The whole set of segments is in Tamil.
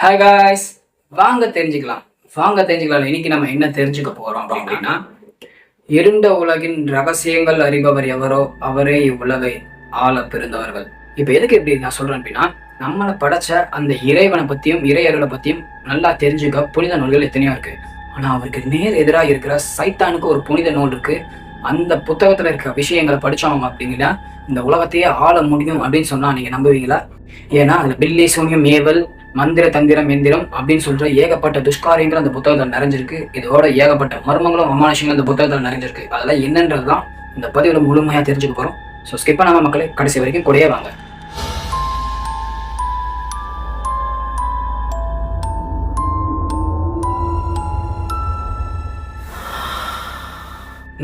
ஹாய் காய்ஸ், வாங்க தெரிஞ்சுக்கலாம். இன்னைக்கு நம்ம என்ன தெரிஞ்சுக்க போறோம் அப்படின்னா, இருண்ட உலகின் ரகசியங்கள் அறிபவர் எவரோ அவரே இவ்வுலகை ஆள பிறந்தவர்கள். இப்ப எதுக்கு எப்படி நான் சொல்றேன் அப்படின்னா, நம்மளை படைச்ச அந்த இறைவனை பத்தியும் இறையர்களை பத்தியும் நல்லா தெரிஞ்சுக்க புனித நூல்கள் எத்தனையோ இருக்கு. ஆனா அவருக்கு நேர் எதிராக இருக்கிற சைத்தானுக்கு ஒரு புனித நூல் இருக்கு. அந்த புத்தகத்துல இருக்க விஷயங்களை படிச்சவங்க அப்படின்னா இந்த உலகத்தையே ஆள முடியும் அப்படின்னு சொன்னா நீங்க நம்புவீங்களா? ஏன்னா அதுல பில்லி சூன்யம் ஏவல் மந்திர தந்திரம் எந்திரம் அப்படின்னு சொல்ற ஏகப்பட்ட துஷ்காரியங்கள் அந்த புத்தகத்தில் நிறைஞ்சிருக்கு. இதோட ஏகப்பட்ட மர்மங்களும் அமானுஷங்களும் அந்த புத்தகத்தில் நிறைஞ்சிருக்கு. அதெல்லாம் என்னன்றதுதான் இந்த பதிவுல முழுமையா தெரிஞ்சுக்க போறோம். ஸோ ஸ்கிப் பண்ணாம மக்களை கடைசி வரைக்கும் கூடயே வாங்க.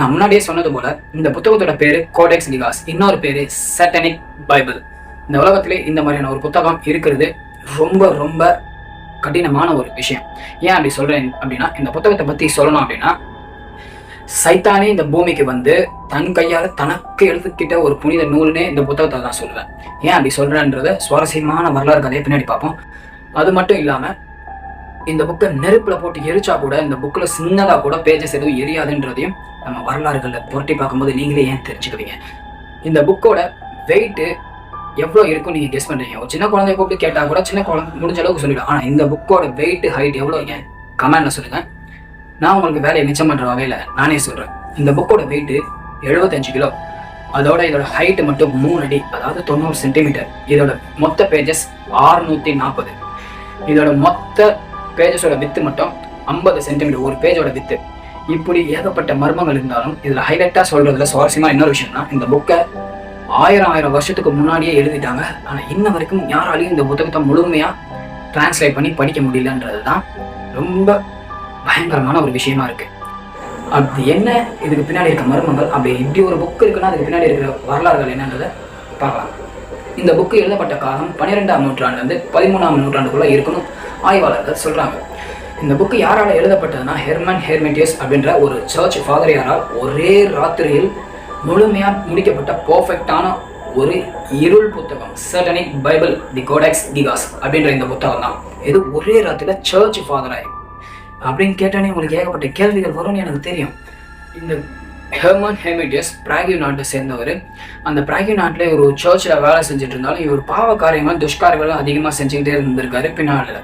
நான் முன்னாடியே சொன்னது போல இந்த புத்தகத்தோட பேரு கோடெக்ஸ் கிகாஸ், இன்னொரு பேரு சாட்டனிக் பைபிள். இந்த உலகத்திலே இந்த மாதிரியான ஒரு புத்தகம் இருக்கிறது ரொம்ப ரொம்ப கடினமான ஒரு விஷயம். ஏன் அப்படி சொல்றேன் அப்படின்னா, இந்த புத்தகத்தை பத்தி சொல்லணும் அப்படின்னா, சைத்தானே இந்த பூமிக்கு வந்து தன் கையால தனக்கு எழுதுக்கிட்ட ஒரு புனித நூல்னே இந்த புத்தகத்தை தான் சொல்லுவேன். ஏன் அப்படி சொல்றேன்றத சுவாரஸ்யமான வரலாறு கதையை பின்னாடி பார்ப்போம். அது மட்டும் இல்லாம இந்த புக்கை நெருப்புல போட்டு எரிச்சா கூட இந்த புக்ல சின்னதா கூட பேஜஸ் எதுவும் எரியாதுன்றதையும் நம்ம வரலாறுகளை புரட்டி பார்க்கும்போது நீங்களே ஏன் தெரிஞ்சுக்குவீங்க. இந்த புக்கோட வெயிட் எவ்வளவு இருக்கும் நீங்க கெஸ் பண்றீங்க? ஒரு சின்ன குழந்தைய கூப்பிட்டு கேட்டா கூட சின்ன குழந்தை முடிஞ்ச அளவுக்கு சொல்லிடும். ஆனா இந்த புக்கோட வெயிட் ஹைட் எவ்வளவு கமெண்ட்ல சொல்லுங்க. நான் உங்களுக்கு வேலையை மிச்சம் பண்ற வகையில நானே சொல்றேன். இந்த புக்கோட வெயிட் 75 கிலோ. அதோட இதோட ஹைட் மட்டும் 3 அடி, அதாவது 90 சென்டிமீட்டர். இதோட மொத்த பேஜஸ் 640. இதோட மொத்த பேஜஸோட வித்து மட்டும் 50 சென்டிமீட்டர் ஒரு பேஜோட வித்து. இப்படி ஏகப்பட்ட மர்மங்கள் இருந்தாலும் இதுல ஹைலைட்டா சொல்றதுல சுவாரஸ்யமா இன்னொரு விஷயம்னா, இந்த புக்கை ஆயிரம் வருஷத்துக்கு முன்னாடியே எழுதிட்டாங்க. ஆனா இன்ன வரைக்கும் யாராலையும் இந்த புத்தகத்தை முழுமையா டிரான்ஸ்லேட் பண்ணி படிக்க முடியலன்றதுதான் ரொம்ப பயங்கரமான ஒரு விஷயமா இருக்கு. அப்படி என்ன இதுக்கு பின்னாடி இருக்க மர்மங்கள், அப்படி இப்படி ஒரு புக் இருக்குன்னா அதுக்கு பின்னாடி இருக்கிற வரலாறுகள் என்னன்றதை பார்க்கலாம். இந்த புக்கு எழுதப்பட்ட காலம் 12ஆம் நூற்றாண்டுல இருந்து 13ஆம் நூற்றாண்டுக்குள்ள இருக்கணும் ஆய்வாளர்கள் சொல்றாங்க. இந்த புக்கு யாரால எழுதப்பட்டதுன்னா, ஹெர்மன் ஹெர்மெட்டியஸ் அப்படின்ற ஒரு சர்ச் ஃபாதரியாரால் ஒரே ராத்திரியில் முழுமையா முடிக்கப்பட்ட பெர்ஃபெக்டான ஒரு இருள் புத்தகம். சாட்டனிக் பைபிள் தி கோடெக்ஸ் கிகாஸ் அப்படின்ற இந்த புத்தகம் தான். இது ஒரே ராத்திரில சர்ச் ஃபாதராய் அப்படின்னு கேட்டானே உங்களுக்கு ஏகப்பட்ட கேள்விகள் வரும்னு எனக்கு தெரியும். இந்த ஹெர்மன் ஹெர்மெட்டியஸ் பிராகிவ் நாட்டை சேர்ந்தவர். அந்த பிராகிவ் நாட்டில் ஒரு சர்ச்சில் வேலை செஞ்சுட்டு இருந்தாலும் இவர் பாவ காரியங்கள் துஷ்காரியங்களும் அதிகமாக செஞ்சுக்கிட்டே இருந்திருக்காரு பின்னால.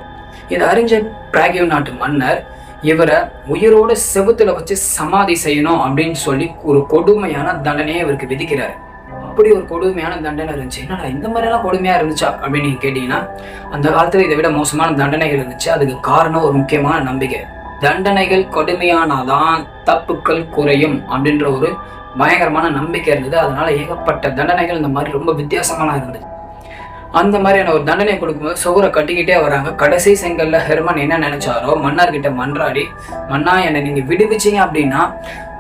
இதை அறிஞ்ச பிராகிவ் நாட்டு மன்னர் இவரை உயிரோட செவுத்துல வச்சு சமாதி செய்யணும் அப்படின்னு சொல்லி ஒரு கொடுமையான தண்டனையை இவருக்கு விதிக்கிறாரு. அப்படி ஒரு கொடுமையான தண்டனை இருந்துச்சு. என்னடா இந்த மாதிரி எல்லாம் கொடுமையா இருந்துச்சா அப்படின்னு நீங்க கேட்டீங்கன்னா, அந்த காலத்துல இதை விட மோசமான தண்டனைகள் இருந்துச்சு. அதுக்கு காரணம் ஒரு முக்கியமான நம்பிக்கை. தண்டனைகள் கடுமையானாதான் தப்புக்கள் குறையும் அப்படின்ற ஒரு பயங்கரமான நம்பிக்கை இருந்தது. அதனால ஏகப்பட்ட தண்டனைகள் இந்த மாதிரி ரொம்ப வித்தியாசமான இருந்தது. அந்த மாதிரியான ஒரு தண்டனை கொடுக்கும்போது சுவரை கட்டிக்கிட்டே வராங்க. கடைசி செங்கல்ல ஹெர்மன் என்ன நினைச்சாரோ, மன்னர்கிட்ட மன்றாடி, மன்னா என்னை நீங்க விடுவிச்சீங்க அப்படின்னா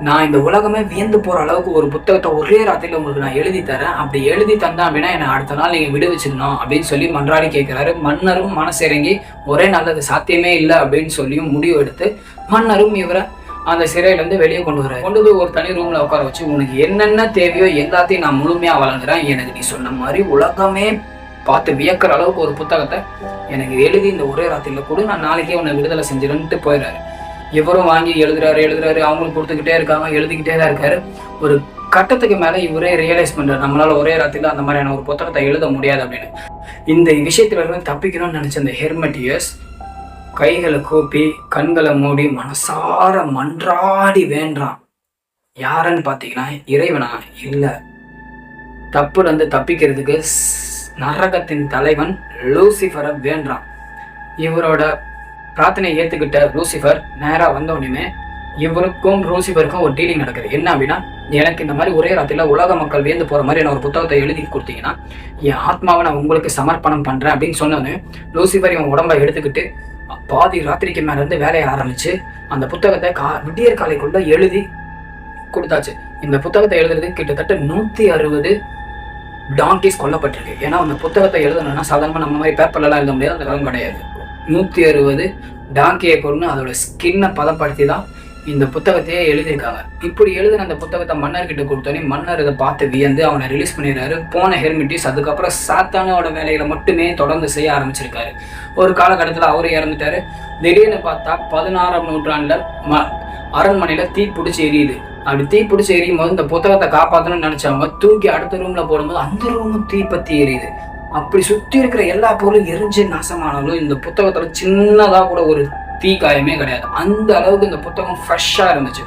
நான் இந்த உலகமே வியந்து போற அளவுக்கு ஒரு புத்தகத்தை ஒரே ராத்திரில உங்களுக்கு நான் எழுதி தரேன். அப்படி எழுதி தந்தேன் அப்படின்னா என்னை அடுத்த நாள் நீங்க விடுவிச்சிடணும் அப்படின்னு சொல்லி மன்றாடி கேட்கிறாரு. மன்னரும் மனசிறங்கி ஒரே நல்லது சாத்தியமே இல்லை அப்படின்னு சொல்லியும் முடிவு எடுத்து மன்னரும் இவரை அந்த சிறையில இருந்து வெளியே கொண்டு போய் ஒரு தனி ரூம்ல உட்கார வச்சு, உனக்கு என்னென்ன தேவையோ எல்லாத்தையும் நான் முழுமையா வழங்குறேன். எனக்கு நீ சொன்ன மாதிரி உலகமே பார்த்து வியக்கிற அளவுக்கு ஒரு புத்தகத்தை எனக்கு எழுதி இந்த ஒரே ராத்திரில கூட நான் நாளைக்கே உன்னை விடுதலை செஞ்சிடன்ட்டு போயிடுறாரு. இவரும் வாங்கி எழுதுறாரு. அவங்களுக்கு கொடுத்துக்கிட்டே இருக்காங்க, எழுதிக்கிட்டே தான் இருக்காரு. ஒரு கட்டத்துக்கு மேல இவரே ரியலைஸ் பண்றாரு, நம்மளால ஒரே ராத்திரில அந்த மாதிரியான ஒரு புத்தகத்தை எழுத முடியாது அப்படின்னு. இந்த விஷயத்துல இருந்து தப்பிக்கணும்னு நினைச்ச இந்த ஹெர்மெட்டியஸ் கைகளை கூப்பி கண்களை மூடி மனசார மன்றாடி வேண்டான். யாருன்னு பாத்தீங்கன்னா இறைவனா இல்ல, தப்புல இருந்து தப்பிக்கிறதுக்கு நரகத்தின் தலைவன் லூசிஃபரை வேண்டான். இவரோட பிரார்த்தனையை ஏத்துக்கிட்ட லூசிஃபர் நேரா வந்த உடனே இவருக்கும் லூசிஃபருக்கும் ஒரு டீலிங் நடக்குது. என்ன அப்படின்னா, எனக்கு இந்த மாதிரி ஒரே ராத்திரில உலக மக்கள் வியந்து போற மாதிரி நான் ஒரு புத்தகத்தை எழுதி கொடுத்தீங்கன்னா என் ஆத்மாவை நான் உங்களுக்கு சமர்ப்பணம் பண்றேன் அப்படின்னு சொன்னோன்னு லூசிஃபர் இவன் உடம்பை எடுத்துக்கிட்டு பாதி ராத்திரிக்கு மேல இருந்து வேலையை ஆரம்பிச்சு அந்த புத்தகத்தை விடியற் காலைக்குள்ள எழுதி கொடுத்தாச்சு. இந்த புத்தகத்தை எழுதுறது கிட்டத்தட்ட 160 டாங்கிஸ் கொல்லப்பட்டிருக்கு. ஏன்னா அந்த புத்தகத்தை எழுதணும்னா சாதாரணமாக நம்ம மாதிரி பேப்பர்லாம் எழுத முடியாது, அந்த காலம் கிடையாது. 160 டாங்கியை கொண்டு அதோட ஸ்கின்னை பதப்படுத்தி தான் இந்த புத்தகத்தையே எழுதியிருக்காங்க. இப்படி எழுதின அந்த புத்தகத்தை மன்னர்கிட்ட கொடுத்தோன்னே மன்னர் இதை பார்த்து வியந்து அவனை ரிலீஸ் பண்ணிடுறாரு. போன ஹெர்மிட்டிஸ் அதுக்கப்புறம் சாத்தானோட வேலைகளை மட்டுமே தொடர்ந்து செய்ய ஆரம்பிச்சிருக்காரு. ஒரு காலகட்டத்தில் அவரு இறந்துட்டாரு. திடீர்னு பார்த்தா 16ஆம் நூற்றாண்டுல அரண்மனையில தீ பிடிச்சி எரியுது. அப்படி தீ பிடிச்சி எரியும் போது இந்த புத்தகத்தை காப்பாற்றணும்னு நினைச்சவங்க தூக்கி அடுத்த ரூம்ல போடும்போது அந்த ரூமும் தீ பத்தி எரியுது. அப்படி சுத்தி இருக்கிற எல்லா பொருளும் எரிஞ்சு நாசமானாலும் இந்த புத்தகத்துல சின்னதா கூட ஒரு தீ காயமே கிடையாது. அந்த அளவுக்கு இந்த புத்தகம் ஃப்ரெஷ்ஷா இருந்துச்சு.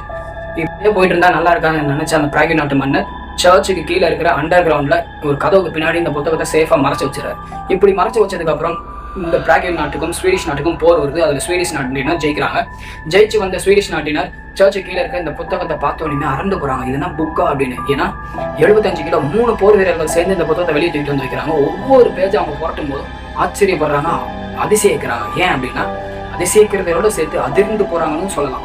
இப்படியே போயிட்டு இருந்தா நல்லா இருக்கான்னு நினைச்ச அந்த பிராகி நாட்டு மன்னர் சர்ச்சுக்கு கீழே இருக்கிற அண்டர் கிரவுண்ட்ல ஒரு கதவுக்கு பின்னாடி இந்த புத்தகத்தை சேஃபா மறைச்சு வச்சிருக்காரு. இப்படி மறைச்சு வச்சதுக்கு அப்புறம் இந்த பிராகி நாட்டுக்கும் ஸ்வீடிஷ் நாட்டுக்கும் போர் வருது. அதுல ஸ்வீடிஷ் நாட்டினர் ஜெயிக்கிறாங்க. ஜெயிச்சு வந்த ஸ்வீடிஷ் நாட்டினர் சர்ச்சு கீழே இருக்க இந்த புத்தகத்தை பார்த்தோன்னே அரண்டு போறாங்க, இதுனா புக்கா அப்படின்னு. ஏன்னா 75 கிலோ 3 போர் வீரர்கள் சேர்ந்து இந்த புத்தகத்தை வெளியே தூக்கிட்டு வந்து வைக்கிறாங்க. ஒவ்வொரு பேஜ் அவங்க புரட்டும் போதும் ஆச்சரியப்படுறாங்க, அதிசயிக்கிறாங்க. ஏன் அப்படின்னா அதிசயிக்கிறதோட சேர்த்து அதிர்ந்து போறாங்கன்னு சொல்லலாம்.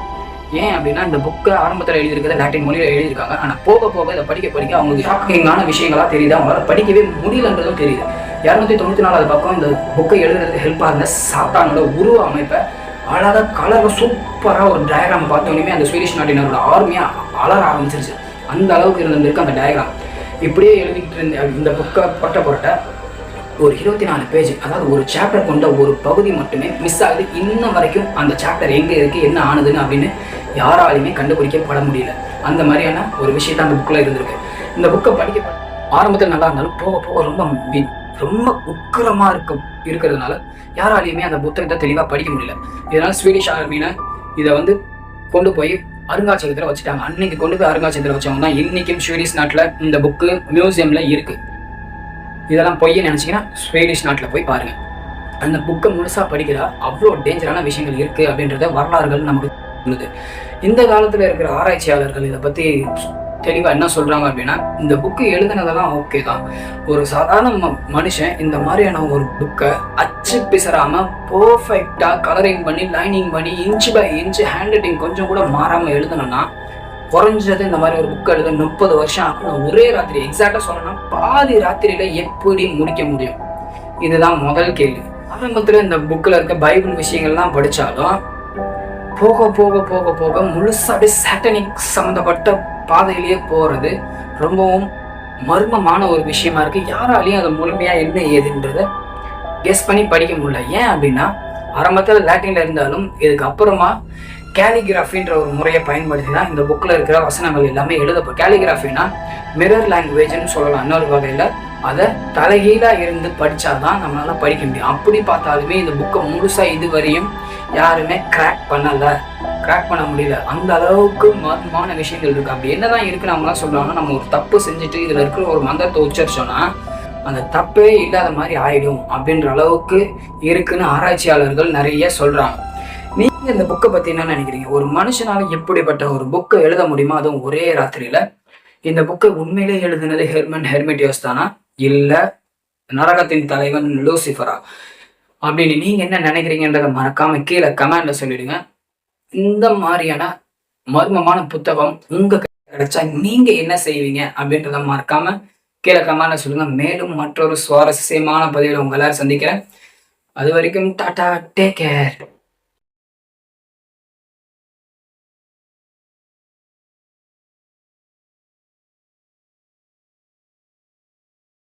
ஏன் அப்படின்னா இந்த புக்கை ஆரம்பத்தில் எழுதியிருக்கிறத லாட்டின் மொழியில எழுதியிருக்காங்க. ஆனா போக போக இதை படிக்க படிக்க அவங்களுக்கு ஷாக்கிங்கான விஷயங்களா தெரியுது. அவங்களால படிக்கவே முடியலன்றதும் தெரியுது. 294 பக்கம் இந்த புக்கை எழுதுறதுக்கு ஹெல்ப்பாக இருந்த சாத்தானோட உருவ அமைப்பை அழகாக கலரில் சூப்பராக ஒரு டயக்ராம் பார்த்தோன்னே அந்த ஸ்வீடிஷ் நாட்டினரோட ஆர்மியாக அலர ஆரம்பிச்சிருச்சு. அந்த அளவுக்கு இருந்திருக்கு அந்த டயக்ராம். இப்படியே எழுதிக்கிட்டு இருந்த இந்த புக்கை புரட்ட ஒரு 24 பேஜ், அதாவது ஒரு சாப்டர் கொண்ட ஒரு பகுதி மட்டுமே மிஸ் ஆகுது. இன்னும் வரைக்கும் அந்த சாப்டர் எங்கே இருக்குது, என்ன ஆனதுன்னு அப்படின்னு யாராலையுமே கண்டுபிடிக்கப்பட முடியல. அந்த மாதிரியான ஒரு விஷயத்தான் அந்த புக்கில் இருந்திருக்கு. இந்த புக்கை படிக்க ஆரம்பத்தில் நல்லா இருந்தாலும் போக போக ரொம்ப உக்கிரமாக இருக்கிறதுனால யாராலையுமே அந்த புத்தகத்தை தெளிவாக படிக்க முடியல. இதனால ஸ்வீடிஷ் ஆர்மியினர் இதை கொண்டு போய் அருங்காட்சியகத்தில் வச்சுட்டாங்க. அன்னைக்கு கொண்டு போய் அருங்காட்சியகத்தில் வச்சவங்க தான் இன்னைக்கும் ஸ்வீடிஷ் நாட்டில் இந்த புக்கு மியூசியம்ல இருக்கு. இதெல்லாம் பொய்யை நினைச்சீங்கன்னா ஸ்வீடிஷ் நாட்டில் போய் பாருங்க. அந்த புக்கை முழுசா படிக்கிறா அவ்வளோ டேஞ்சரான விஷயங்கள் இருக்கு அப்படின்றத வரலாறுகள் நமக்கு சொல்லுது. இந்த காலத்துல இருக்கிற ஆராய்ச்சியாளர்கள் இதை பத்தி தெளிவா என்ன சொல்றாங்க அப்படின்னா, இந்த புக்கு எழுதுனதெல்லாம் ஓகே தான். ஒரு சாதாரண மனுஷன் இந்த மாதிரியான ஒரு புக்கை அச்சு பிசராம பர்ஃபெக்டா கலரிங் பண்ணி லைனிங் பண்ணி inch by inch handwriting கொஞ்சம் கூட மாறாம எழுதணும்னா குறைஞ்சது இந்த மாதிரி ஒரு புக் எழுத 30 வருஷம் ஆகும். ஒரே ராத்திரி, எக்ஸாக்டா சொல்லணும்னா பாதி ராத்திரியில எப்படி முடிக்க முடியும்? இதுதான் முதல் கேள்வி. ஆரம்பத்துல இந்த புக்ல இருக்க பைபிள் விஷயங்கள்லாம் படிச்சாலும் போக போக போக போக முழுசா அப்படியே சாட்டனிக் சம்மந்தப்பட்ட பாதையிலேயே போறது ரொம்பவும் மர்மமான ஒரு விஷயமா இருக்கு. யாராலையும் அதை முழுமையா என்ன ஏதுன்றத கெஸ் பண்ணி படிக்க முடியல. ஏன் அப்படின்னா ஆரம்பத்துல லாட்டின்ல இருந்தாலும் இதுக்கு அப்புறமா கேலிகிராஃபின்ற ஒரு முறையை பயன்படுத்தி தான் இந்த புக்கில் இருக்கிற வசனங்கள் எல்லாமே எழுதப்படும். கேலிகிராஃபினா மிரர் லாங்குவேஜ்னு சொல்லலாம் இன்னொரு வகையில். அதை தலைகீழாக இருந்து படித்தாதான் நம்மளால படிக்க முடியும். அப்படி பார்த்தாலுமே இந்த புக்கை முழுசாக இதுவரையும் யாருமே கிராக் பண்ண முடியல. அந்த அளவுக்கு மர்மமான விஷயங்கள் இருக்குது. அப்படி என்னதான் இருக்குது நம்மளாம் சொல்கிறாங்கன்னா, நம்ம ஒரு தப்பு செஞ்சுட்டு இதில் இருக்கிற ஒரு மந்திரத்தை உச்சரிச்சோன்னா அந்த தப்பே இல்லாத மாதிரி ஆயிடும் அப்படின்ற அளவுக்கு இருக்குன்னு ஆராய்ச்சியாளர்கள் நிறைய சொல்கிறாங்க. நீங்க இந்த புக்கை பத்தி என்ன நினைக்கிறீங்க? ஒரு மனுஷனால எப்படிப்பட்ட ஒரு புக்கை எழுத முடியுமா, அதுவும் ஒரே ராத்திரியில? இந்த புக்கை உண்மையிலே எழுதுனது ஹெர்மன் ஹெர்மிட்டியஸ் தானா, இல்ல நரகத்தின் தலைவன் லூசிஃபரா அப்படின்னு நீங்க என்ன நினைக்கிறீங்கன்றத மறக்காம கீழே கமெண்ட்ல சொல்லிடுங்க. இந்த மாதிரியான மர்மமான புத்தகம் உங்க கிடைச்சா நீங்க என்ன செய்வீங்க அப்படின்றத மறக்காம கீழே கமெண்ட்ல சொல்லுங்க. மேலும் மற்றொரு சுவாரஸ்யமான பதிவில் உங்க எல்லாரும் சந்திக்கிறேன். அது வரைக்கும் டாடா, டேக் கேர்.